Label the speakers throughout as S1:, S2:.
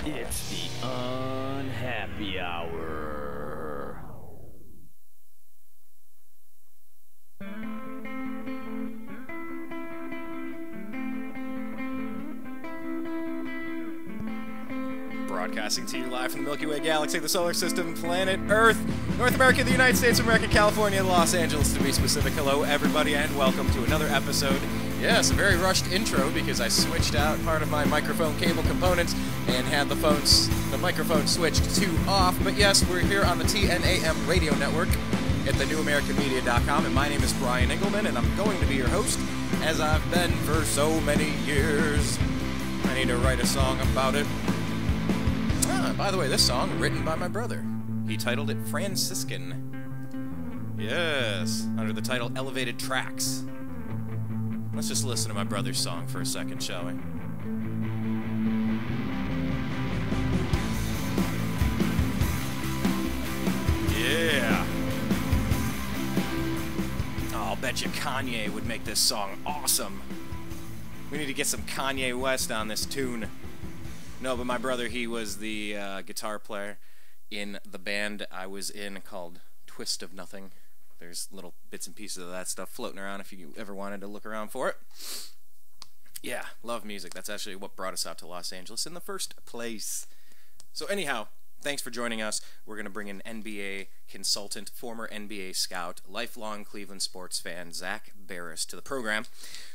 S1: It's the Unhappy Hour.
S2: Broadcasting to you live from the Milky Way Galaxy, the solar system, planet Earth, North America, the United States of America, California, Los Angeles to be specific. Hello, everybody, and welcome to another episode. Yes, a very rushed intro because I switched out part of my microphone cable components and had the microphone switched to off. But yes, we're here on the TNAM radio network at thenewamericanmedia.com, and my name is Brian Engelman, and I'm going to be your host, as I've been for so many years. I need to write a song about it. By the way, this song, written by my brother. He titled it Franciscan. Yes, under the title Elevated Tracks. Let's just listen to my brother's song for a second, shall we? Yeah. Oh, I'll bet you Kanye would make this song awesome. We need to get some Kanye West on this tune. No, but my brother, he was the guitar player in the band I was in called Twist of Nothing. There's little bits and pieces of that stuff floating around if you ever wanted to look around for it. Yeah, love music. That's actually what brought us out to Los Angeles in the first place. So anyhow, thanks for joining us. We're going to bring in NBA consultant, former NBA scout, lifelong Cleveland sports fan, Zak Baris to the program.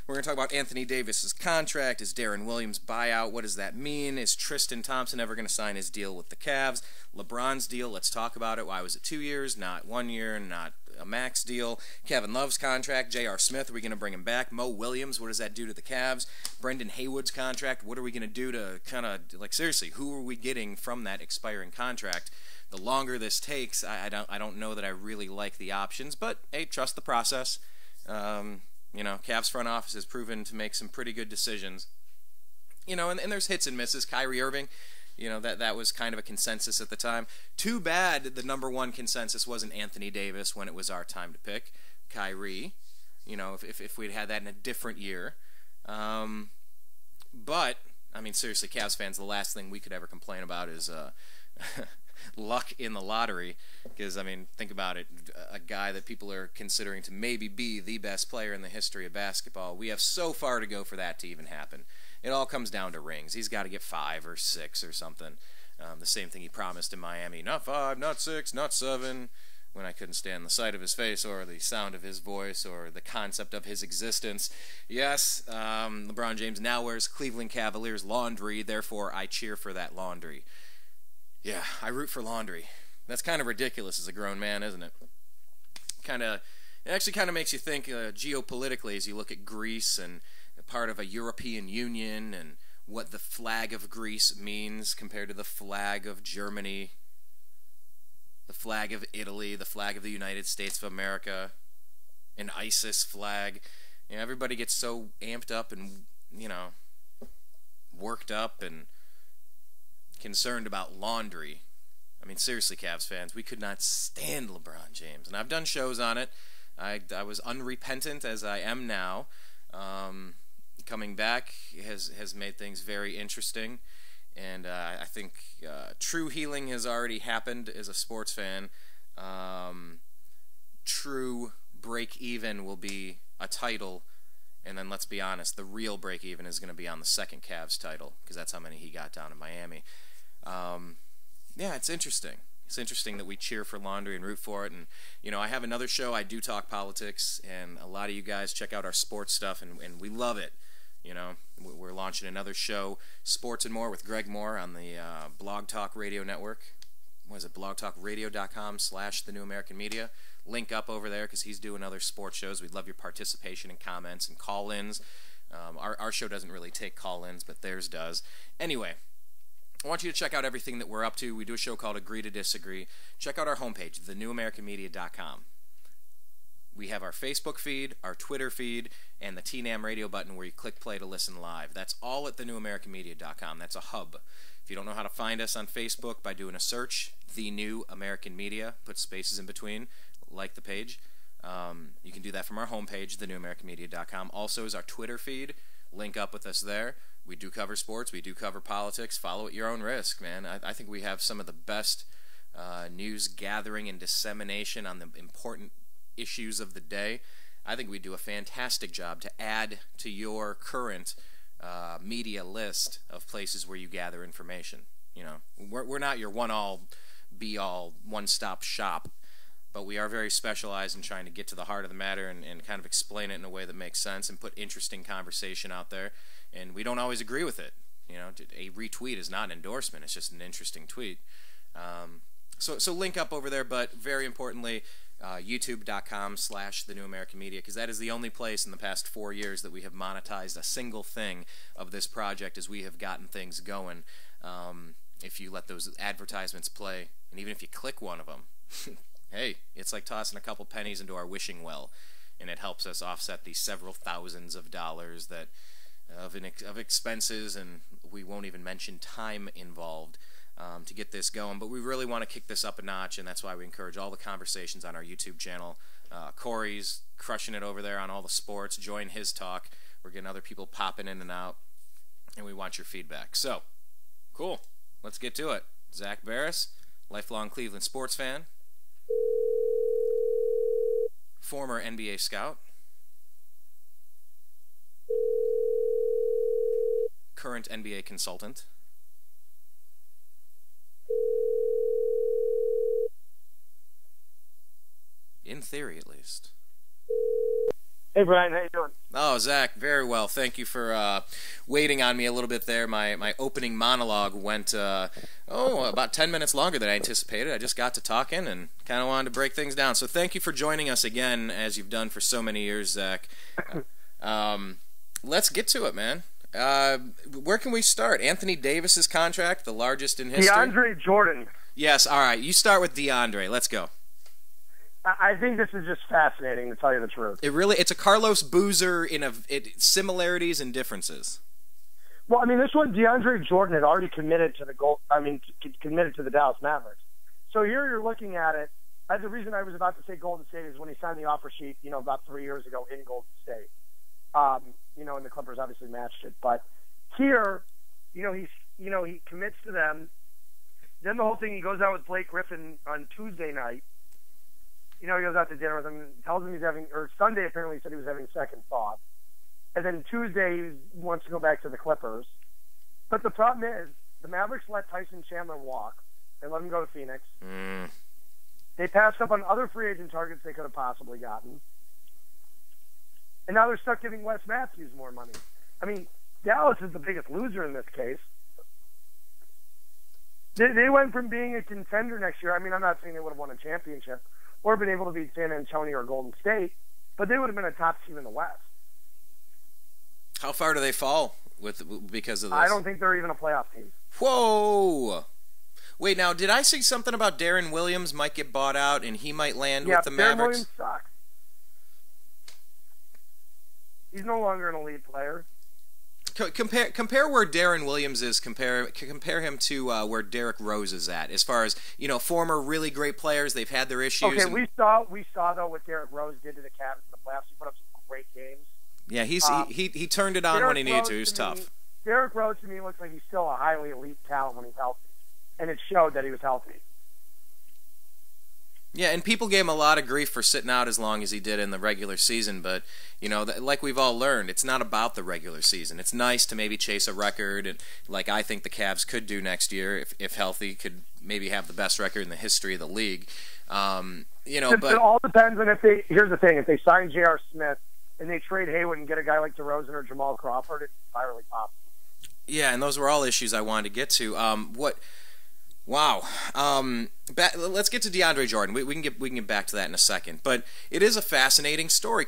S2: We're going to talk about Anthony Davis's contract, his Deron Williams buyout, what does that mean? Is Tristan Thompson ever going to sign his deal with the Cavs? LeBron's deal, let's talk about it. Why was it 2 years, not 1 year, not a max deal? Kevin Love's contract, J.R. Smith, are we going to bring him back? Mo Williams, what does that do to the Cavs? Brendan Heyward's contract, what are we going to do to kind of, like, seriously, who are we getting from that expiring contract? The longer this takes, I don't know that I really like the options, but hey, trust the process. You know, Cavs front office has proven to make some pretty good decisions. You know, and there's hits and misses. Kyrie Irving, you know, that was kind of a consensus at the time. Too bad the number one consensus wasn't Anthony Davis when it was our time to pick Kyrie. You know, if we'd had that in a different year. But, I mean, seriously, Cavs fans, the last thing we could ever complain about is luck in the lottery, because I mean, think about it, a guy that people are considering to maybe be the best player in the history of basketball, we have so far to go for that to even happen. It all comes down to rings. He's got to get 5 or 6 or something. The same thing he promised in Miami, not 5, not 6, not 7, when I couldn't stand the sight of his face or the sound of his voice or the concept of his existence. Yes, LeBron James now wears Cleveland Cavaliers laundry, therefore I cheer for that laundry. Yeah, I root for laundry. That's kind of ridiculous as a grown man, isn't it? It actually kind of makes you think geopolitically as you look at Greece and part of a European Union and what the flag of Greece means compared to the flag of Germany, the flag of Italy, the flag of the United States of America, an ISIS flag. You know, everybody gets so amped up and, you know, worked up and concerned about laundry. I mean, seriously, Cavs fans, we could not stand LeBron James, and I've done shows on it. I was unrepentant as I am now. Coming back has made things very interesting, and I think true healing has already happened as a sports fan. True break-even will be a title, and then let's be honest, the real break-even is going to be on the second Cavs title, because that's how many he got down in Miami. Yeah, it's interesting. It's interesting that we cheer for laundry and root for it. And, you know, I have another show. I do talk politics, and a lot of you guys check out our sports stuff, and we love it. You know, we're launching another show, Sports and More, with Greg Moore on the Blog Talk Radio Network. What is it, blogtalkradio.com/thenewamericanmedia. Link up over there because he's doing other sports shows. We'd love your participation and comments and call-ins. Our show doesn't really take call-ins, but theirs does. Anyway, I want you to check out everything that we're up to. We do a show called Agree to Disagree. Check out our homepage, thenewamericanmedia.com. We have our Facebook feed, our Twitter feed, and the TNAM radio button where you click play to listen live. That's all at thenewamericanmedia.com. That's a hub. If you don't know how to find us on Facebook, by doing a search, The New American Media, put spaces in between, like the page. You can do that from our homepage, thenewamericanmedia.com. Also is our Twitter feed. Link up with us there. we do cover sports, we do cover politics. Follow at your own risk, man. I think we have some of the best news gathering and dissemination on the important issues of the day. I think we do a fantastic job to add to your current media list of places where you gather information. You know, we're not your one-all, be-all, one-stop shop, but we are very specialized in trying to get to the heart of the matter and kind of explain it in a way that makes sense and put interesting conversation out there. And we don't always agree with it. You know, a retweet is not an endorsement. It's just an interesting tweet. So link up over there, but very importantly, youtube.com/The New American Media, because that is the only place in the past 4 years that we have monetized a single thing of this project as we have gotten things going. If you let those advertisements play, and even if you click one of them, hey, it's like tossing a couple pennies into our wishing well, and it helps us offset the several thousands of dollars that of expenses, and we won't even mention time involved to get this going. But we really want to kick this up a notch, and that's why we encourage all the conversations on our YouTube channel. Corey's crushing it over there on all the sports. Join his talk. We're getting other people popping in and out, and we want your feedback. So, cool. Let's get to it. Zak Baris, lifelong Cleveland sports fan, former NBA scout, current NBA consultant, in theory at least.
S3: Hey Brian, how you doing?
S2: Oh, Zach, very well. Thank you for waiting on me a little bit there. My opening monologue went about 10 minutes longer than I anticipated. I just got to talking and kind of wanted to break things down. So thank you for joining us again, as you've done for so many years, Zach. Let's get to it, man. Where can we start? Anthony Davis's contract, the largest in history?
S3: DeAndre Jordan.
S2: Yes, all right. You start with DeAndre. Let's go.
S3: I think this is just fascinating, to tell you the truth.
S2: It's a Carlos Boozer in similarities and differences.
S3: Well, I mean, this one, DeAndre Jordan had already committed to committed to the Dallas Mavericks. So here you're looking at it. The reason I was about to say Golden State is when he signed the offer sheet, about 3 years ago in Golden State. And the Clippers obviously matched it. But here, he commits to them. Then the whole thing, he goes out with Blake Griffin on Tuesday night. He goes out to dinner with him, tells him Sunday apparently he said he was having second thoughts. And then Tuesday he wants to go back to the Clippers. But the problem is, the Mavericks let Tyson Chandler walk. They let him go to Phoenix. They passed up on other free agent targets they could have possibly gotten. And now they're stuck giving Wes Matthews more money. I mean, Dallas is the biggest loser in this case. They went from being a contender next year. I mean, I'm not saying they would have won a championship or been able to beat San Antonio or Golden State, but they would have been a top team in the West.
S2: How far do they fall because of this?
S3: I don't think they're even a playoff team.
S2: Whoa! Wait, now, did I see something about Deron Williams might get bought out and he might land with the Mavericks?
S3: Deron Williams sucks. He's no longer an elite player.
S2: Compare where Deron Williams is. Compare him to where Derrick Rose is at. As far as former really great players, they've had their issues.
S3: Okay, we saw though what Derrick Rose did to the Cavs in the playoffs. He put up some great games.
S2: Yeah, he turned it on when he needed to. He was tough.
S3: Derrick Rose to me looks like he's still a highly elite talent when he's healthy, and it showed that he was healthy.
S2: Yeah, and people gave him a lot of grief for sitting out as long as he did in the regular season, but, like we've all learned, it's not about the regular season. It's nice to maybe chase a record, and like I think the Cavs could do next year, if healthy, could maybe have the best record in the history of the league. But
S3: it all depends on here's the thing, if they sign J.R. Smith and they trade Heyward and get a guy like DeRozan or Jamal Crawford, it's entirely possible.
S2: Yeah, and those were all issues I wanted to get to. Wow. Let's get to DeAndre Jordan. We can get back to that in a second. But it is a fascinating story.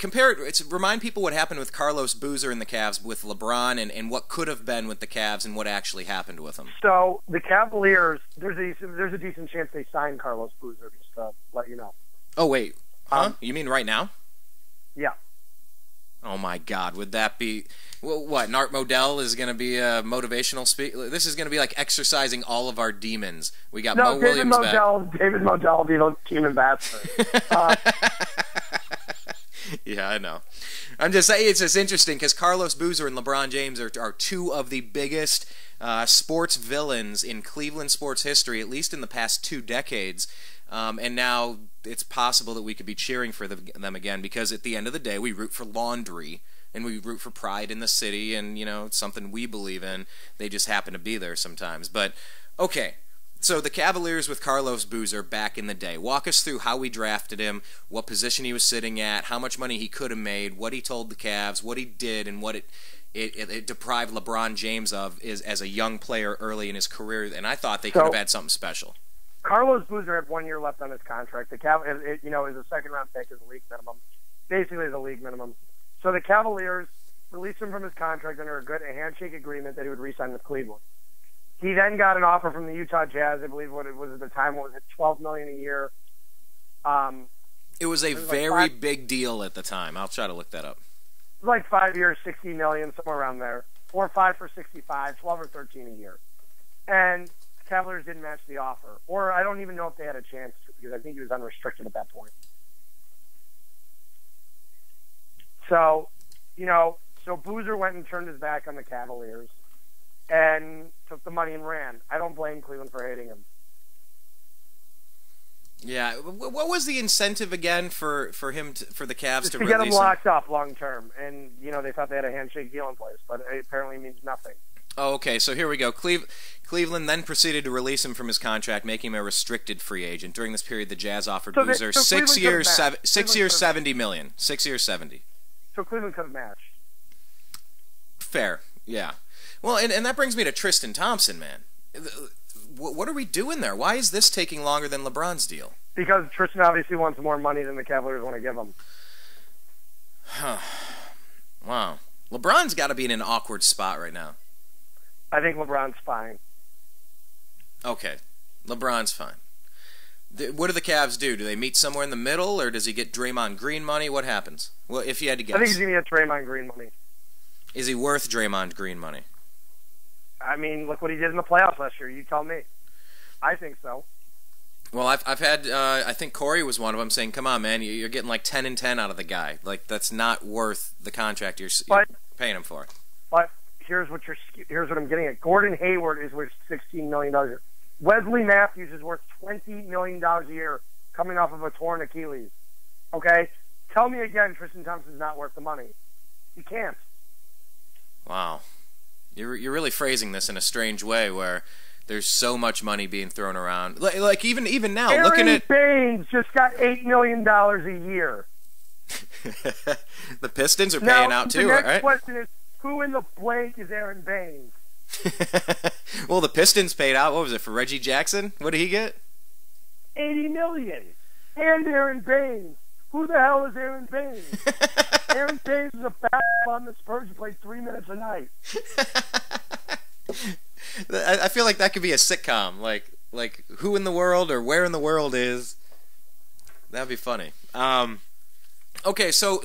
S2: Remind people what happened with Carlos Boozer and the Cavs with LeBron and what could have been with the Cavs and what actually happened with them.
S3: So the Cavaliers, there's a decent chance they sign Carlos Boozer, just to let you know.
S2: Oh, wait. Huh? You mean right now?
S3: Yeah.
S2: Oh, my God. Would that be... What, Nart Modell is going to be a motivational speaker? This is going to be like exercising all of our demons. We got Mo Williams back.
S3: David Modell will be the team ambassador.
S2: Yeah, I know. I'm just saying it's just interesting because Carlos Boozer and LeBron James are two of the biggest sports villains in Cleveland sports history, at least in the past 2 decades. And now it's possible that we could be cheering for them again because at the end of the day, we root for laundry and we root for pride in the city and, it's something we believe in. They just happen to be there sometimes. But, okay. So the Cavaliers with Carlos Boozer back in the day. Walk us through how we drafted him, what position he was sitting at, how much money he could have made, what he told the Cavs, what he did, and what it deprived LeBron James of as a young player early in his career. And I thought they could have had something special.
S3: Carlos Boozer had 1 year left on his contract. The Cavaliers, is a second-round pick is a league minimum, basically the league minimum. So the Cavaliers released him from his contract under a handshake agreement that he would re-sign with Cleveland. He then got an offer from the Utah Jazz. I believe what it was at the time. What was it? $12 million a year.
S2: It was a very big deal at the time. I'll try to look that up.
S3: It was like 5 years, $60 million, somewhere around there. 4 or 5 for 65, 12 or 13 a year. And the Cavaliers didn't match the offer, or I don't even know if they had a chance to, because I think he was unrestricted at that point. So, so Boozer went and turned his back on the Cavaliers and took the money and ran. I don't blame Cleveland for hating him.
S2: Yeah, what was the incentive again for him for the Cavs to
S3: get him locked up long term? And they thought they had a handshake deal in place, but it apparently means nothing.
S2: Oh, okay. So here we go. Cleveland then proceeded to release him from his contract, making him a restricted free agent. During this period, the Jazz offered Boozer 6 years, 70 million. 6 years, 70.
S3: So Cleveland could have matched.
S2: Fair, yeah. Well, and that brings me to Tristan Thompson, man. What are we doing there? Why is this taking longer than LeBron's deal?
S3: Because Tristan obviously wants more money than the Cavaliers want to give him.
S2: Wow. LeBron's got to be in an awkward spot right now.
S3: I think LeBron's fine.
S2: Okay. LeBron's fine. What do the Cavs do? Do they meet somewhere in the middle, or does he get Draymond Green money? What happens? Well, if you had to guess.
S3: I think he's going to get Draymond Green money.
S2: Is he worth Draymond Green money?
S3: I mean, look what he did in the playoffs last year. You tell me. I think so.
S2: Well, I've had I think Corey was one of them saying, "Come on, man, you're getting like 10 and 10 out of the guy. Like that's not worth the contract you're paying him for."
S3: But here's what I'm getting at. Gordon Hayward is worth $16 million a year. Wesley Matthews is worth $20 million a year, coming off of a torn Achilles. Okay, tell me again, Tristan Thompson's not worth the money. He can't.
S2: Wow. You're really phrasing this in a strange way where there's so much money being thrown around. Like even now, looking at
S3: Baines just got $8 million a year.
S2: The Pistons are paying out too, right?
S3: The next question is, who in the blank is Aaron Baines?
S2: Well, the Pistons paid out. What was it for Reggie Jackson? What did he get?
S3: $80 million. And Aaron Baines. Who the hell is Aaron Baines? Aaron Baines is a basketball on the Spurs who played 3 minutes a night.
S2: I feel like that could be a sitcom, like who in the world or where in the world is. That'd be funny. Okay, so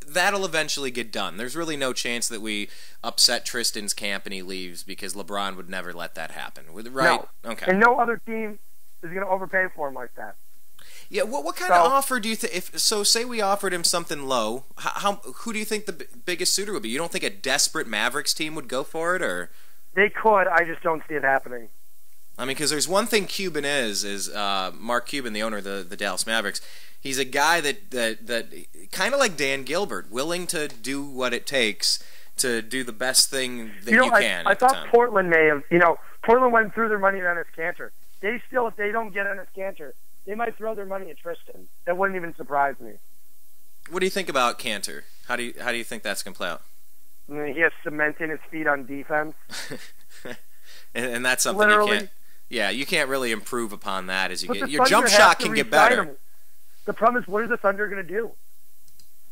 S2: that'll eventually get done. There's really no chance that we upset Tristan's camp and he leaves because LeBron would never let that happen, right?
S3: No.
S2: Okay.
S3: And no other team is going to overpay for him like that.
S2: Yeah, what kind of offer do you think? Say we offered him something low, who do you think the biggest suitor would be? You don't think a desperate Mavericks team would go for it, or
S3: they could? I just don't see it happening.
S2: I mean, because there's one thing Cuban is Mark Cuban, the owner of the Dallas Mavericks. He's a guy that kind of like Dan Gilbert, willing to do what it takes to do the best thing that you can.
S3: I thought Portland may have. Portland went through their money on his Cantor. They still, if they don't get on his Cantor, they might throw their money at Tristan. That wouldn't even surprise me.
S2: What do you think about Cantor? How do you think that's going to play out?
S3: I mean, he has cement in his feet on defense.
S2: and that's something
S3: Literally.
S2: You can't. Yeah, you can't really improve upon that as you get your jump shot can get better.
S3: Him. The problem is, what is the Thunder going to do?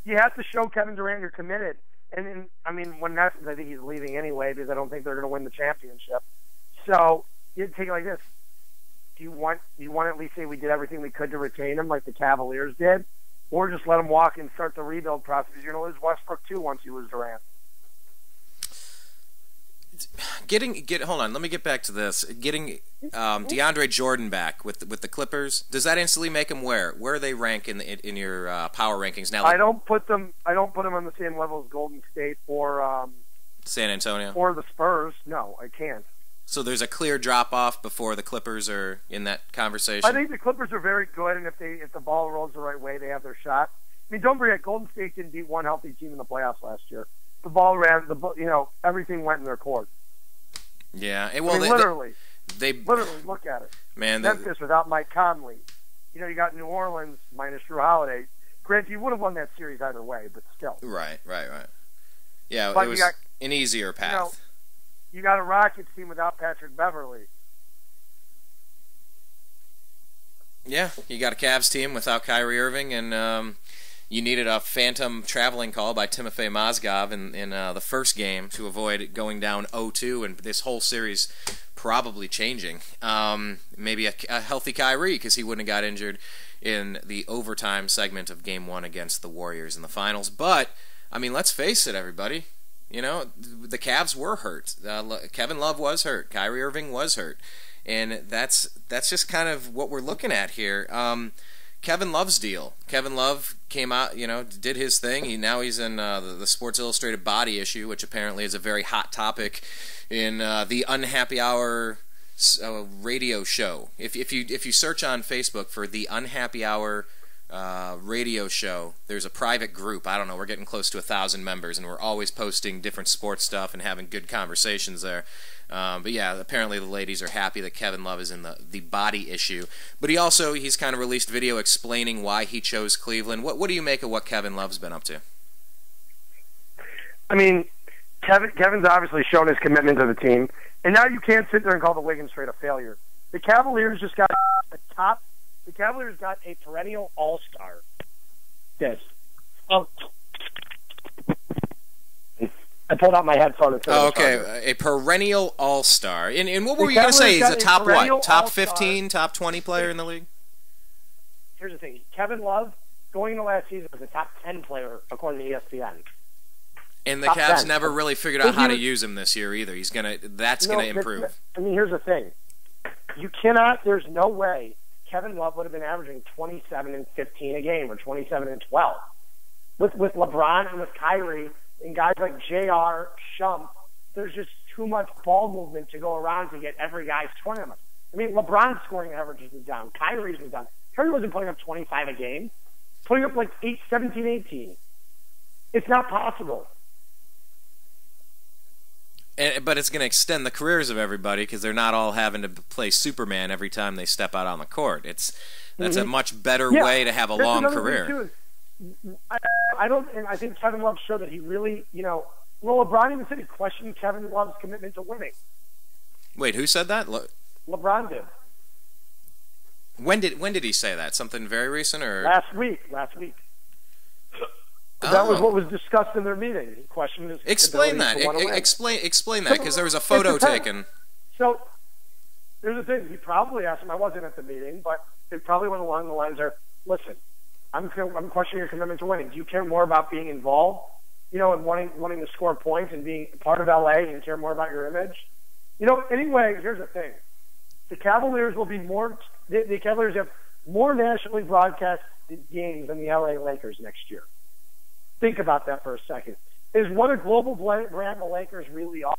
S3: You have to show Kevin Durant you're committed. And then, I mean, when that's, I think he's leaving anyway because I don't think they're going to win the championship. So you take it like this. Do you want to at least say we did everything we could to retain him like the Cavaliers did? Or just let him walk and start the rebuild process? You're going to lose Westbrook too once you lose Durant.
S2: Hold on, let me get back to this. Getting DeAndre Jordan back with the Clippers, does that instantly make him where they rank in your power rankings now?
S3: I don't put them on the same level as Golden State or
S2: San Antonio
S3: or the Spurs. No, I can't.
S2: So there's a clear drop off before the Clippers are in that conversation.
S3: I think the Clippers are very good, and if the ball rolls the right way, they have their shot. I mean, don't forget, Golden State didn't beat one healthy team in the playoffs last year. The ball ran, everything went in their court.
S2: Yeah,
S3: they literally look at it.
S2: Man,
S3: Memphis without Mike Conley. You got New Orleans minus Drew Holiday. Granted, you would have won that series either way, but still.
S2: Right. Yeah,
S3: but
S2: it was an easier path.
S3: You got a Rockets team without Patrick Beverly.
S2: Yeah, you got a Cavs team without Kyrie Irving, and you needed a phantom traveling call by Timofey Mozgov in the first game to avoid going down 0-2, and this whole series probably changing. Maybe a healthy Kyrie, because he wouldn't have got injured in the overtime segment of Game 1 against the Warriors in the finals. But, I mean, let's face it, everybody. The Cavs were hurt. Kevin Love was hurt. Kyrie Irving was hurt. And that's just kind of what we're looking at here. Kevin Love's deal. Kevin Love came out, did his thing. Now he's in the Sports Illustrated body issue, which apparently is a very hot topic in the Unhappy Hour radio show. If you search on Facebook for the Unhappy Hour radio show, there's a private group. I don't know, we're getting close to 1,000 members, and we're always posting different sports stuff and having good conversations there. But yeah, apparently the ladies are happy that Kevin Love is in the body issue. But he's kind of released video explaining why he chose Cleveland. What do you make of what Kevin Love's been up to?
S3: I mean, Kevin's obviously shown his commitment to the team, and now you can't sit there and call the Wiggins trade a failure. The Cavaliers just got The Cavaliers got a perennial all-star. Yes. I pulled out my headphone.
S2: Okay. A perennial all-star. And what were you going to say? He's a top what? Top 15, top 20 player in the league?
S3: Here's the thing. Kevin Love, going into last season, was a top 10 player, according to ESPN.
S2: And the Cavs never really figured out how to use him this year either. That's going to improve.
S3: I mean, here's the thing. There's no way Kevin Love would have been averaging 27 and 15 a game or 27 and 12. With LeBron and with Kyrie and guys like JR, Shump, there's just too much ball movement to go around to get every guy's tournament. I mean, LeBron's scoring averages is down. Kyrie's is down. Kyrie wasn't putting up 25 a game. Putting up like 17, 18. It's not possible.
S2: But it's going to extend the careers of everybody because they're not all having to play Superman every time they step out on the court. That's a much better way to have a long career.
S3: I think Kevin Love showed that he really, LeBron even said he questioned Kevin Love's commitment to winning.
S2: Wait, who said that?
S3: LeBron did.
S2: When did he say that? Something very recent or
S3: last week? That was what was discussed in their meeting. He questioned his
S2: Explain that. Explain that, because there was a photo taken.
S3: So, there's the thing. He probably asked him. I wasn't at the meeting, but it probably went along the lines of, listen, I'm questioning your commitment to winning. Do you care more about being involved, and wanting to score points and being part of LA and care more about your image? Anyway, here's the thing. The Cavaliers will be more – the Cavaliers have more nationally broadcast games than the LA Lakers next year. Think about that for a second. Is what a global brand the Lakers really are.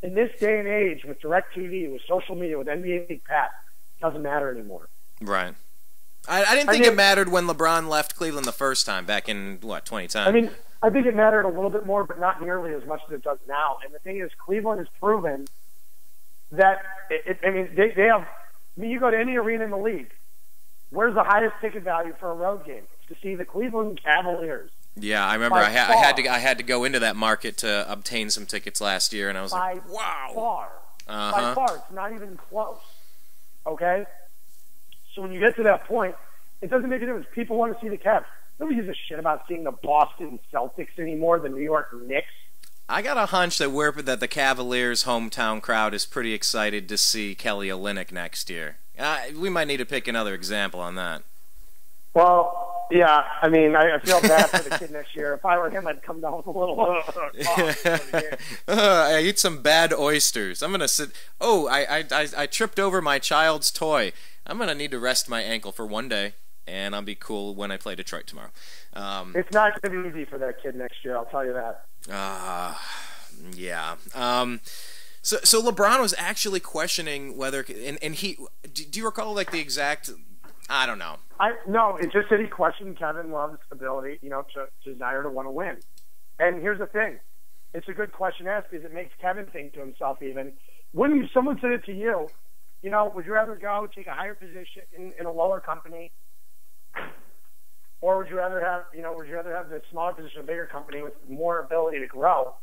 S3: In this day and age, with DirecTV, with social media, with NBA League Pass, it doesn't matter anymore.
S2: Right. I didn't think it mattered when LeBron left Cleveland the first time, back in, 2010?
S3: I mean, I think it mattered a little bit more, but not nearly as much as it does now. And the thing is, Cleveland has proven that, they have, you go to any arena in the league, where's the highest ticket value for a road game? It's to see the Cleveland Cavaliers.
S2: Yeah, I remember I had to go into that market to obtain some tickets last year, and I was like, wow.
S3: By far, it's not even close. Okay? So when you get to that point, it doesn't make a difference. People want to see the Cavs. Nobody gives a shit about seeing the Boston Celtics anymore, the New York Knicks.
S2: I got a hunch that the Cavaliers' hometown crowd is pretty excited to see Kelly Olynyk next year. We might need to pick another example on that.
S3: Well, Yeah, I mean, I feel bad for the kid next year. If I were him, I'd come down with a little.
S2: I eat some bad oysters. I'm gonna sit. Oh, I tripped over my child's toy. I'm gonna need to rest my ankle for one day, and I'll be cool when I play Detroit tomorrow.
S3: It's not gonna be easy for that kid next year. I'll tell you that.
S2: Yeah. So LeBron was actually questioning whether, and he. Do you recall like the exact? I don't know.
S3: No, it just said he questioned Kevin Love's ability, to desire to want to win. And here's the thing. It's a good question to ask because it makes Kevin think to himself even. When someone said it to you, would you rather go take a higher position in a lower company, or would you rather have the smaller position, a bigger company with more ability to grow?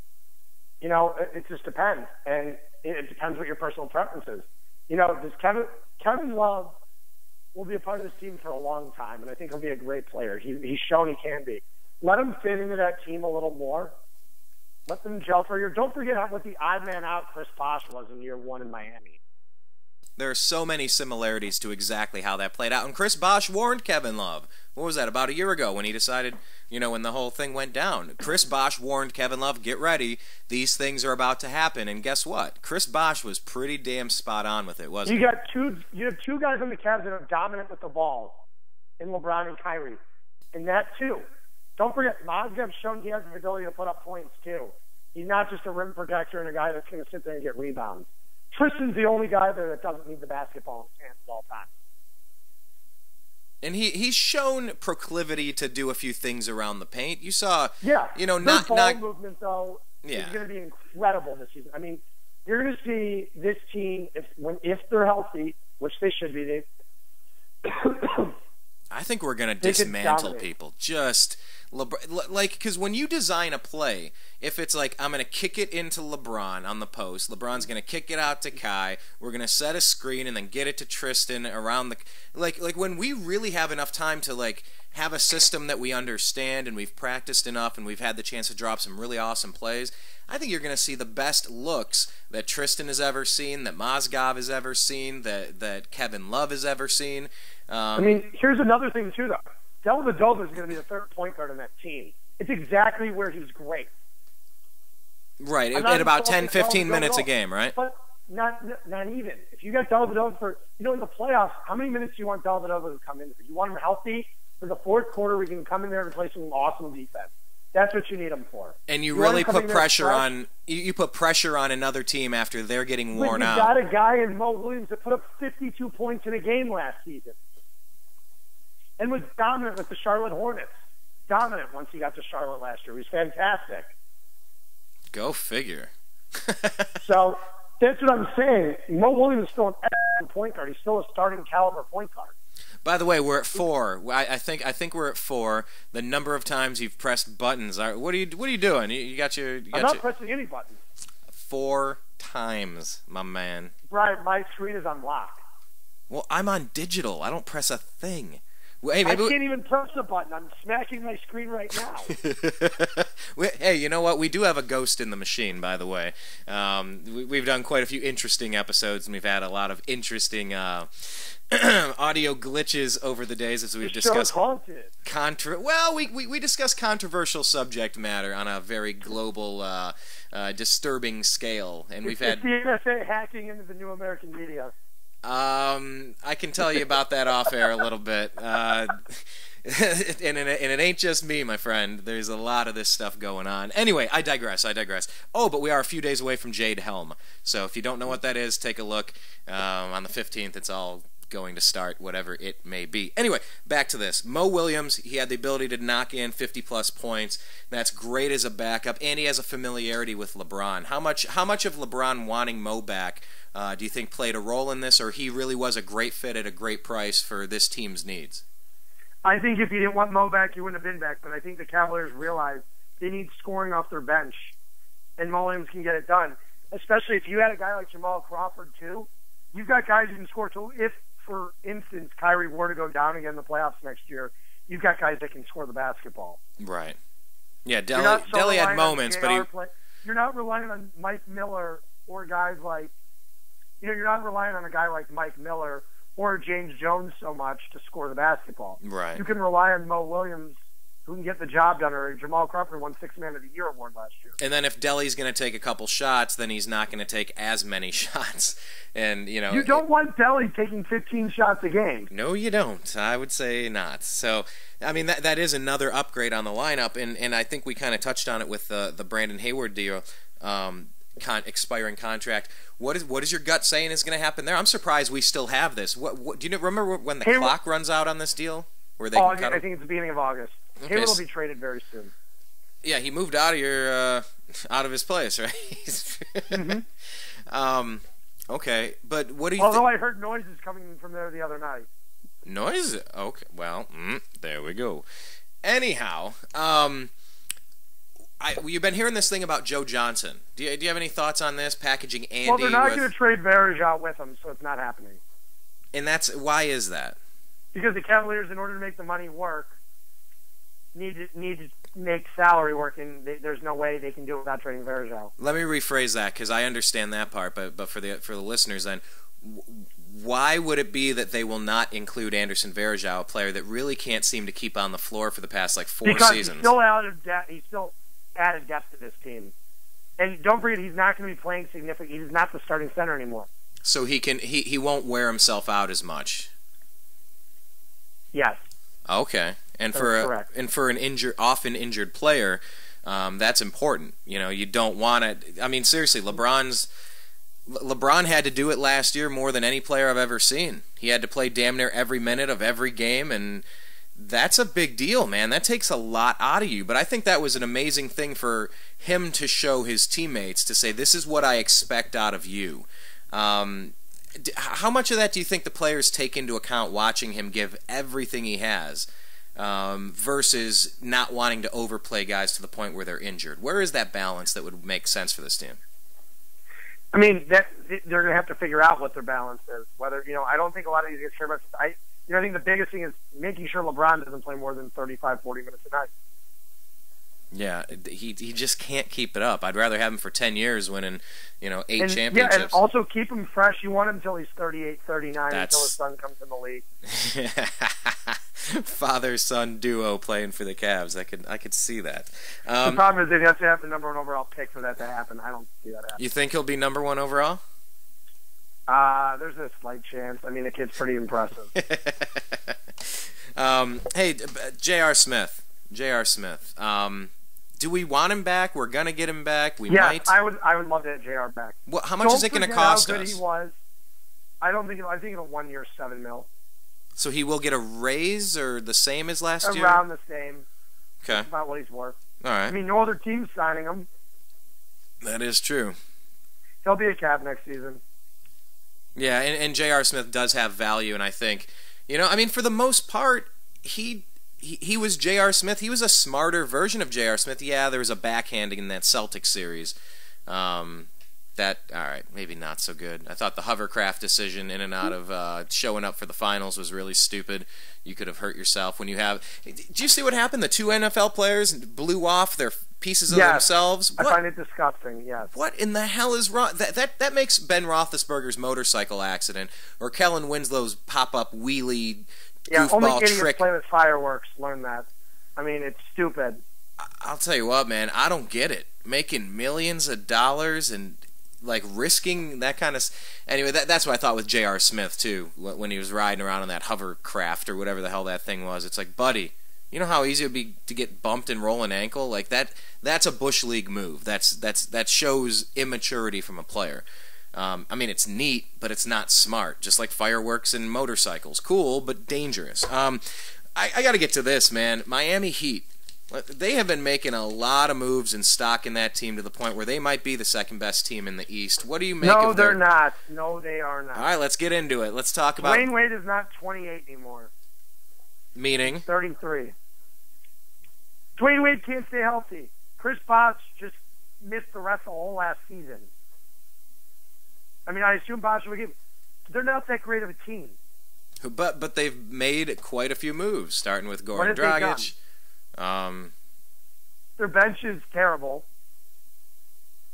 S3: It just depends. And it depends what your personal preference is. Does Kevin Love will be a part of this team for a long time, and I think he'll be a great player. He's shown he can be. Let him fit into that team a little more. Let them gel for a year. Don't forget what the odd man out Chris Bosh was in year one in Miami.
S2: There are so many similarities to exactly how that played out. And Chris Bosh warned Kevin Love. What was that, about a year ago when he decided, when the whole thing went down? Chris Bosh warned Kevin Love, get ready, these things are about to happen. And guess what? Chris Bosh was pretty damn spot on with it, wasn't he?
S3: You have two guys on the Cavs that are dominant with the ball in LeBron and Kyrie. And that, too. Don't forget, Mozgov's shown he has the ability to put up points, too. He's not just a rim protector and a guy that's going to sit there and get rebounds. Tristan's the only guy there that doesn't need the basketball in his hands all the time.
S2: And he's shown proclivity to do a few things around the paint. You saw,
S3: not ball movement though
S2: is
S3: going to be incredible this season. I mean, you're going to see this team if they're healthy, which they should be.
S2: I think we're going to dismantle people. Just because when you design a play, if it's like I'm going to kick it into LeBron on the post, LeBron's going to kick it out to Kai, we're going to set a screen and then get it to Tristan around the like when we really have enough time to have a system that we understand and we've practiced enough and we've had the chance to drop some really awesome plays, I think you're going to see the best looks that Tristan has ever seen, that Mozgov has ever seen, that Kevin Love has ever seen.
S3: Here's another thing too, though. Dellavedova is going to be the third point guard on that team. It's exactly where he's great.
S2: Right, at about 10, 15 minutes a game, right?
S3: But not even. If you got Dellavedova in the playoffs, how many minutes do you want Dellavedova to come in for? You want him healthy for the fourth quarter where he can come in there and play some awesome defense. That's what you need him for.
S2: And you really put pressure on you put pressure on another team after they're getting worn out.
S3: You got a guy in Mo Williams that put up 52 points in a game last season. And was dominant with the Charlotte Hornets. Dominant once he got to Charlotte last year. He was fantastic.
S2: Go figure.
S3: So that's what I'm saying. Mo Williams is still an excellent point guard. He's still a starting caliber point guard.
S2: By the way, we're at 4. I think we're at 4. The number of times you've pressed buttons. What are you doing? You got your.
S3: I'm not pressing any buttons.
S2: 4 times, my man.
S3: Brian, my screen is unlocked.
S2: Well, I'm on digital. I don't press a thing.
S3: Hey, I can't even press a button. I'm smacking my screen right now.
S2: Hey, you know what? We do have a ghost in the machine, by the way. We've done quite a few interesting episodes, and we've had a lot of interesting audio glitches over the days as we've discussed. We discuss controversial subject matter on a very global, disturbing scale, and we've had
S3: the NSA hacking into the new American media.
S2: I can tell you about that off air a little bit. And it ain't just me, my friend. There's a lot of this stuff going on. Anyway, I digress. Oh, but we are a few days away from Jade Helm. So if you don't know what that is, take a look. On the 15th, it's all going to start, whatever it may be. Anyway, back to this. Mo Williams, he had the ability to knock in 50-plus points. That's great as a backup, and he has a familiarity with LeBron. How much of LeBron wanting Mo back do you think played a role in this, or he really was a great fit at a great price for this team's needs?
S3: I think if you didn't want Mo back, you wouldn't have been back, but I think the Cavaliers realized they need scoring off their bench, and Mo Williams can get it done, especially if you had a guy like Jamal Crawford, too. You've got guys who can score, too. If, for instance, Kyrie were to go down again in the playoffs next year, you've got guys that can score the basketball.
S2: Right. Yeah, Delly had moments, but
S3: you're not relying on Mike Miller or guys like, you're not relying on a guy like Mike Miller or James Jones so much to score the basketball.
S2: Right.
S3: You can rely on Mo Williams, who can get the job done, or Jamal Crawford won Sixth Man of the Year award last year.
S2: And then if Delly's going to take a couple shots, then he's not going to take as many shots. And you
S3: don't want Delly taking 15 shots a game.
S2: No, you don't. I would say not. So, I mean, that is another upgrade on the lineup, and I think we kind of touched on it with the Brandon Heyward deal, expiring contract. What is your gut saying is going to happen there? I'm surprised we still have this. What do you remember when the clock runs out on this deal? Where they
S3: I think it's the beginning of August.
S2: Okay.
S3: Heyward will be traded very soon.
S2: Yeah, he moved out of his place, right?
S3: Mm-hmm.
S2: Okay, but what do you?
S3: Although I heard noises coming from there the other night.
S2: Noise? Okay, well, there we go. Anyhow, you've been hearing this thing about Joe Johnson. Do you have any thoughts on this? Packaging Andy.
S3: Well, they're not going to trade Varejao with him, so it's not happening.
S2: And why is that?
S3: Because the Cavaliers, in order to make the money work, need to make salary work, and there's no way they can do it without trading Varejao.
S2: Let me rephrase that, because I understand that part, but for the listeners then, why would it be that they will not include Anderson Varejao, a player that really can't seem to keep on the floor for the past 4 seasons?
S3: Because he's still out of depth. He's still added depth to this team, and don't forget he's not going to be playing significant. He's not the starting center anymore.
S2: So he won't wear himself out as much.
S3: Yes.
S2: Okay. And for an often injured player, that's important. You don't want to. I mean, seriously, LeBron had to do it last year more than any player I've ever seen. He had to play damn near every minute of every game, and that's a big deal, man. That takes a lot out of you. But I think that was an amazing thing for him to show his teammates, to say, this is what I expect out of you. How much of that do you think the players take into account watching him give everything he has, versus not wanting to overplay guys to the point where they're injured? Where is that balance that would make sense for this team?
S3: I mean, they're going to have to figure out what their balance is. Whether, I don't think a lot of these guys care about. I think the biggest thing is making sure LeBron doesn't play more than 35, 40 minutes a night.
S2: Yeah, he just can't keep it up. I'd rather have him for 10 years winning, 8 championships.
S3: Yeah, and also keep him fresh. You want him until he's 38, 39, until his son comes in the league.
S2: Father-son duo playing for the Cavs. I could see that.
S3: The problem is they have to have the number 1 overall pick for that to happen. I don't see that happening.
S2: You think he'll be number 1 overall?
S3: There's a slight chance. I mean, the kid's pretty impressive.
S2: Hey, J.R. Smith. Do we want him back? We're gonna get him back. We might.
S3: I would love to have JR back.
S2: Well, how much is it going to cost
S3: how good
S2: us?
S3: He was. I think it's a 1 year, $7 million.
S2: So he will get a raise, or the same as last year?
S3: Around the same.
S2: Okay.
S3: That's about what he's worth.
S2: All right.
S3: I mean, no other team's signing him.
S2: That is true.
S3: He'll be a Cav next season.
S2: Yeah, and J.R. Smith does have value, and I think, for the most part, he was J.R. Smith. He was a smarter version of J.R. Smith. Yeah, there was a backhanding in that Celtics series. All right, maybe not so good. I thought the hovercraft decision in and out of showing up for the finals was really stupid. You could have hurt yourself when you have. Did you see what happened? The 2 NFL players blew off their pieces of themselves.
S3: I find it disgusting. Yes.
S2: What in the hell is wrong? That makes Ben Roethlisberger's motorcycle accident, or Kellen Winslow's pop-up wheelie.
S3: Yeah,
S2: goofball
S3: only idiots
S2: trick.
S3: play with fireworks learn that. I mean, it's stupid.
S2: I'll tell you what, man, I don't get it. Making millions of dollars and risking that kind of. Anyway, that's what I thought with J.R. Smith too, when he was riding around on that hovercraft or whatever the hell that thing was. It's like, buddy, you know how easy it would be to get bumped and roll an ankle like that? That's a bush league move. That shows immaturity from a player. I mean, it's neat, but it's not smart. Just like fireworks and motorcycles. Cool, but dangerous. I got to get to this, man. Miami Heat. They have been making a lot of moves and stocking that team to the point where they might be the second best team in the East. What do you make of
S3: No, they're not. No, they are not.
S2: All right, let's get into it. Let's talk about...
S3: Dwayne Wade is not 28 anymore.
S2: Meaning?
S3: 33. Dwayne Wade can't stay healthy. Chris Bosh just missed the rest of the whole last season. I mean, I assume Bosh will give. They're not that great of a team.
S2: But they've made quite a few moves, starting with Goran Dragic.
S3: Their bench is terrible.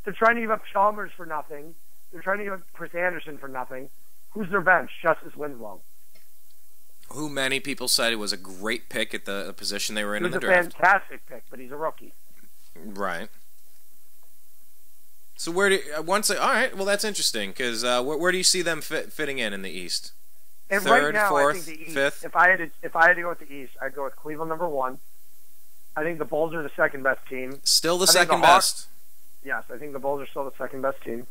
S3: They're trying to give up Chalmers for nothing. They're trying to give up Chris Anderson for nothing. Who's their bench? Justice Winslow.
S2: Who many people said it was a great pick at the position they were in the draft.
S3: He was a fantastic pick, but he's a rookie.
S2: Right. So where do all right? Well, that's interesting because where do you see them fitting in the East?
S3: And
S2: Third,
S3: right now,
S2: fourth,
S3: I think the East,
S2: fifth.
S3: If I had to go with the East, I'd go with Cleveland number 1. I think the Bulls are the second best team.
S2: Still the second best.
S3: Yes, I think the Bulls are still the second best team.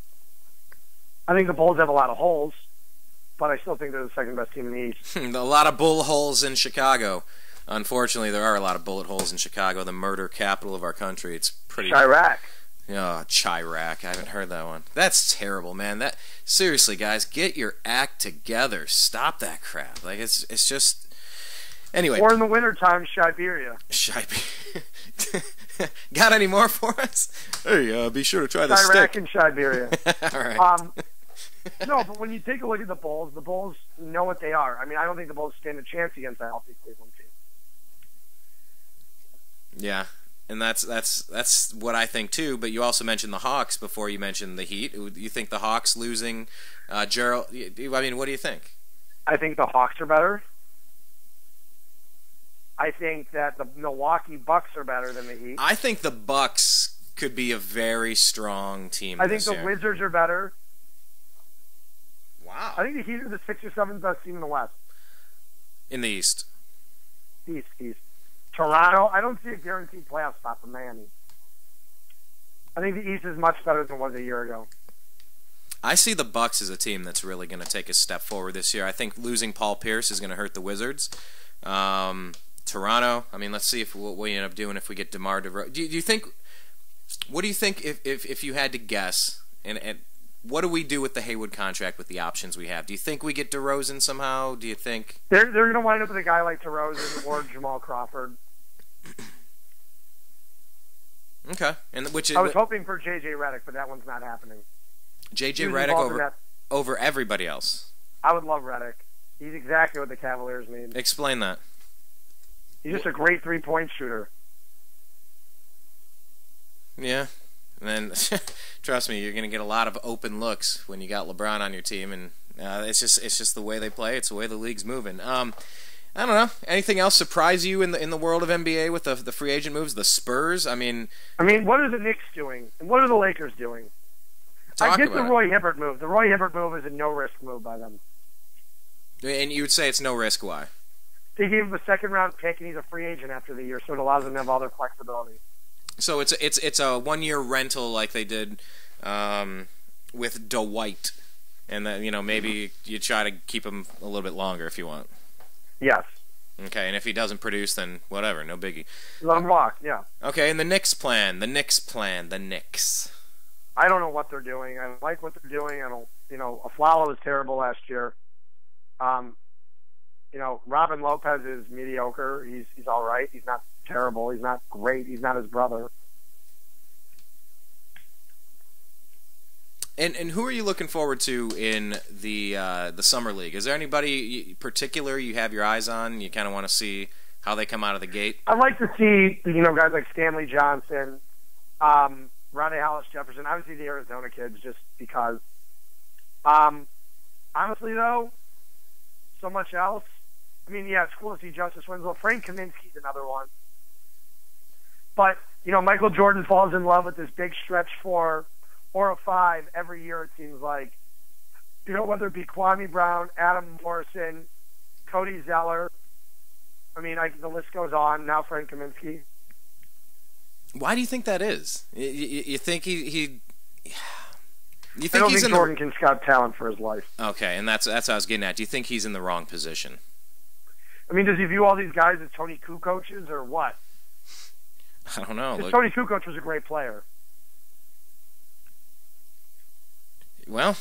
S3: I think the Bulls have a lot of holes, but I still think they're the second best team in the East.
S2: A lot of bull holes in Chicago. Unfortunately, there are a lot of bullet holes in Chicago, the murder capital of our country. It's pretty.
S3: Chirac.
S2: Oh, Chirac. I haven't heard that one. That's terrible, man. Seriously, guys, get your act together. Stop that crap. Like it's just. Anyway.
S3: Or in the wintertime, Siberia.
S2: Got any more for us? Hey, be sure to try the
S3: Chirac
S2: stick.
S3: and Siberia.
S2: All right.
S3: No, but when you take a look at the Bulls know what they are. I mean, I don't think the Bulls stand a chance against a healthy Cleveland team.
S2: Yeah, and that's what I think too. But you also mentioned the Hawks before you mentioned the Heat. You think the Hawks losing Gerald? I mean, what do you think?
S3: I think the Hawks are better. I think that the Milwaukee Bucks are better than the Heat.
S2: I think the Bucks could be a very strong team.
S3: I think the Wizards are better.
S2: Wow.
S3: I think the Heat are the 6th or 7th best team in the West.
S2: In the East.
S3: East. Toronto, I don't see a guaranteed playoff spot for Miami. I think the East is much better than it was a year ago.
S2: I see the Bucks as a team that's really going to take a step forward this year. I think losing Paul Pierce is going to hurt the Wizards. Toronto, I mean, let's see what we end up doing if we get DeMar DeRozan. Do you think? What do you think if you had to guess? And what do we do with the Heyward contract with the options we have? Do you think we get DeRozan somehow? Do you think
S3: they're going to wind up with a guy like DeRozan or Jamal Crawford?
S2: Okay, and which is
S3: I was hoping for J.J. Redick, but that one's not happening.
S2: J.J. Redick over everybody else.
S3: I would love Redick. He's exactly what the Cavaliers need.
S2: Explain that.
S3: He's just a great three-point shooter.
S2: Yeah, and then trust me, you're going to get a lot of open looks when you got LeBron on your team, and it's just the way they play. It's the way the league's moving. I don't know. Anything else surprise you in the world of NBA with the free agent moves? The Spurs. I mean, what
S3: are the Knicks doing, and what are the Lakers doing? I get the Roy Hibbert move. The Roy Hibbert move is a no-risk move by them.
S2: And you would say it's no risk. Why?
S3: They gave him a second-round pick, and he's a free agent after the year, so it allows them to have all their flexibility.
S2: So it's a 1-year rental like they did with Dwight, and then maybe you try to keep him a little bit longer if you want.
S3: Yes.
S2: Okay, and if he doesn't produce, then whatever, no biggie.
S3: Let him walk. Yeah.
S2: Okay, and the Knicks plan. The Knicks.
S3: I don't know what they're doing. I like what they're doing. I don't. Aflalo was terrible last year. Robin Lopez is mediocre. He's all right. He's not terrible. He's not great. He's not his brother.
S2: And who are you looking forward to in the summer league? Is there anybody particular you have your eyes on? You kind of want to see how they come out of the gate.
S3: I'd like to see guys like Stanley Johnson, Rondae Hollis Jefferson. Obviously the Arizona kids, just because. Honestly though, so much else. I mean, yeah, it's cool to see Justice Winslow. Frank Kaminsky's another one. But Michael Jordan falls in love with this big stretch 4 or a 5 every year, it seems like. Whether it be Kwame Brown, Adam Morrison, Cody Zeller. I mean, the list goes on. Now Frank Kaminsky.
S2: Why do you think that is? You think he You think
S3: I don't
S2: he's
S3: think Jordan can scout talent for his life.
S2: Okay, and that's what I was getting at. Do you think he's in the wrong position?
S3: I mean, does he view all these guys as Tony Kukocs or what?
S2: I don't know.
S3: Tony Kukoc was a great player.
S2: Well,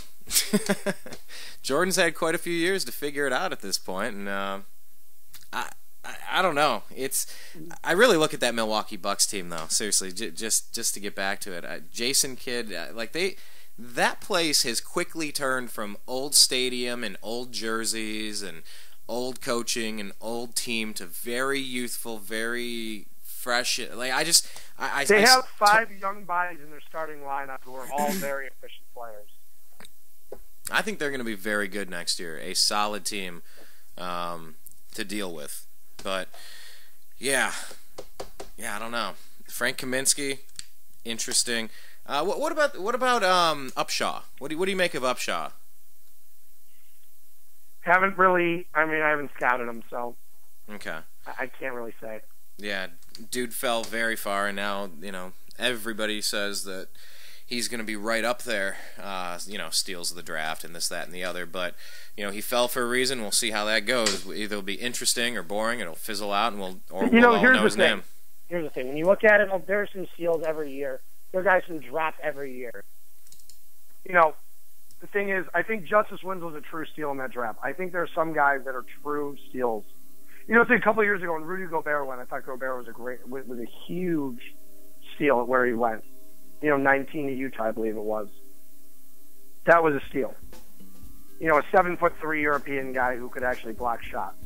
S2: Jordan's had quite a few years to figure it out at this point, and I don't know. I really look at that Milwaukee Bucks team though. Seriously, just to get back to it, Jason Kidd, that place has quickly turned from old stadium and old jerseys and old coaching and old team to very youthful, very fresh. They
S3: have 5 young bodies in their starting lineup who are all very efficient players.
S2: I think they're going to be very good next year. A solid team to deal with. But, yeah, I don't know. Frank Kaminsky, interesting. What about Upshaw? What do you make of Upshaw?
S3: I haven't scouted him, so
S2: Okay.
S3: I can't really say.
S2: Yeah, dude fell very far, and now, everybody says that he's going to be right up there, steals of the draft and this, that, and the other. But, he fell for a reason. We'll see how that goes. Either it'll be interesting or boring. It'll fizzle out, and we'll all know his name.
S3: Here's the thing. When you look at it, there are some steals every year. There are guys who drop every year. The thing is, I think Justice Winslow's a true steal in that draft. I think there are some guys that are true steals. It's a couple of years ago when Rudy Gobert went, I thought Gobert was a huge steal at where he went. 19 to Utah, I believe it was. That was a steal. A 7'3" European guy who could actually block shots.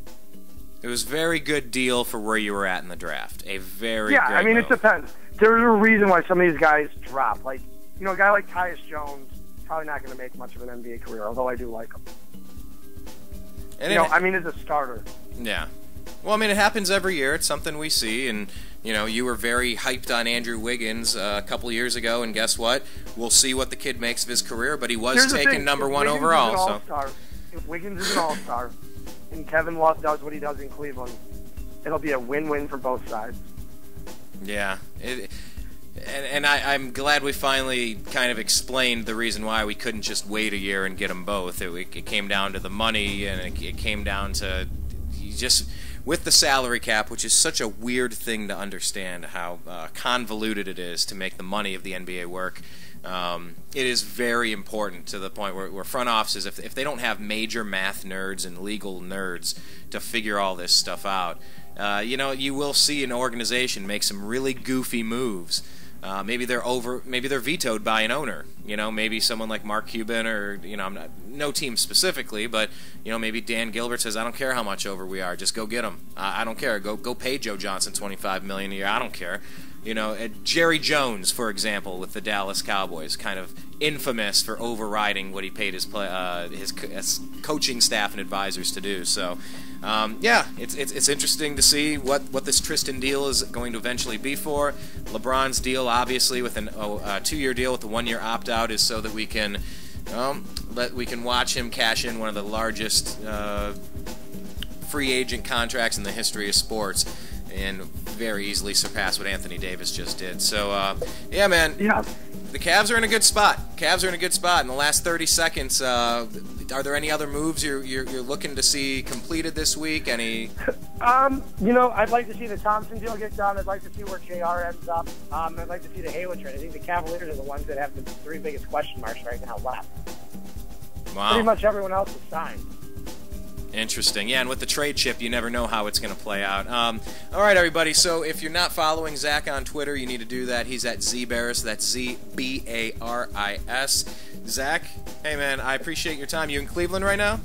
S2: It was a very good deal for where you were at in the draft. A very
S3: great
S2: move.
S3: It depends. There's a reason why some of these guys drop. Like, a guy like Tyus Jones, probably not going to make much of an NBA career, although I do like him. And as a starter.
S2: Yeah. Well, it happens every year. It's something we see, and you were very hyped on Andrew Wiggins a couple years ago, and guess what? We'll see what the kid makes of his career, but he was taken number one overall.
S3: If Wiggins is an all-star, and Kevin Love does what he does in Cleveland, it'll be a win-win for both sides.
S2: Yeah. I'm glad we finally kind of explained the reason why we couldn't just wait a year and get them both. It came down to the money, and it came down to with the salary cap, which is such a weird thing to understand, how convoluted it is to make the money of the NBA work. It is very important to the point where front offices, if they don't have major math nerds and legal nerds to figure all this stuff out, you will see an organization make some really goofy moves. Maybe they're vetoed by an owner. Maybe someone like Mark Cuban, or no team specifically, but maybe Dan Gilbert says, I don't care how much over we are, just go get them. I don't care. Go pay Joe Johnson $25 million a year. I don't care. Jerry Jones, for example, with the Dallas Cowboys, kind of infamous for overriding what he paid his coaching staff and advisors to do. So, it's interesting to see what this Tristan deal is going to eventually be for. LeBron's deal, obviously, with a 2-year deal with a 1-year opt-out, is so that we can watch him cash in one of the largest free agent contracts in the history of sports, and very easily surpass what Anthony Davis just did. So, man. Yeah. The Cavs are in a good spot. In the last 30 seconds, are there any other moves you're looking to see completed this week? Any?
S3: I'd like to see the Thompson deal get done. I'd like to see where JR ends up. I'd like to see the Heyward trade. I think the Cavaliers are the ones that have the 3 biggest question marks right now left.
S2: Wow.
S3: Pretty much everyone else is signed.
S2: Interesting. Yeah, and with the trade chip, you never know how it's going to play out. All right, everybody, so if you're not following Zach on Twitter, you need to do that. He's at Zbaris. That's Z-B-A-R-I-S. Zach, hey, man, I appreciate your time. You in Cleveland right now?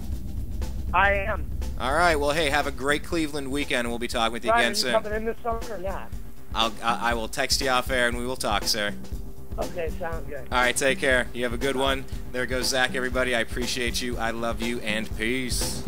S3: I am.
S2: All right, well, hey, have a great Cleveland weekend, and we'll be talking with you again soon.
S3: Are you coming in this summer or not?
S2: I will text you off air, and we will talk, sir.
S3: Okay, sounds good.
S2: All right, take care. You have a good one. There goes Zach, everybody. I appreciate you. I love you, and peace.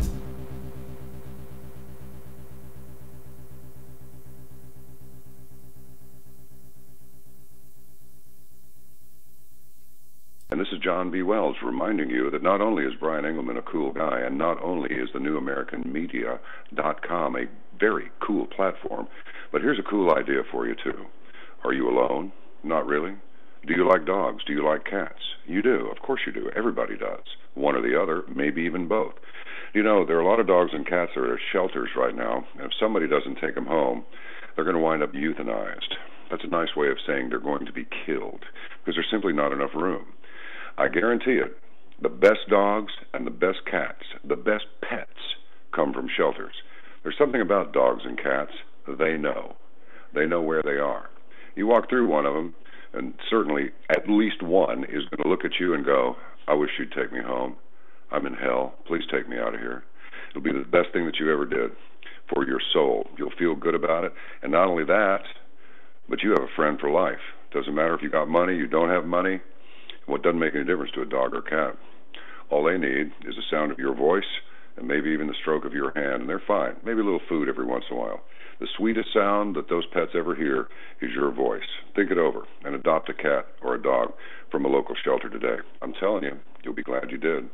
S4: And this is John B. Wells reminding you that not only is Brian Engelman a cool guy, and not only is the NewAmericanMedia.com a very cool platform, but here's a cool idea for you, too. Are you alone? Not really. Do you like dogs? Do you like cats? You do. Of course you do. Everybody does. One or the other, maybe even both. There are a lot of dogs and cats that are at shelters right now, and if somebody doesn't take them home, they're going to wind up euthanized. That's a nice way of saying they're going to be killed, because there's simply not enough room. I guarantee it, the best dogs and the best cats, the best pets, come from shelters. There's something about dogs and cats. They know. They know where they are. You walk through one of them, and certainly at least one is going to look at you and go, I wish you'd take me home. I'm in hell. Please take me out of here. It'll be the best thing that you ever did for your soul. You'll feel good about it. And not only that, but you have a friend for life. Doesn't matter if you got money, you don't have money. Well, it doesn't make any difference to a dog or cat. All they need is the sound of your voice and maybe even the stroke of your hand, and they're fine. Maybe a little food every once in a while. The sweetest sound that those pets ever hear is your voice. Think it over and adopt a cat or a dog from a local shelter today. I'm telling you, you'll be glad you did.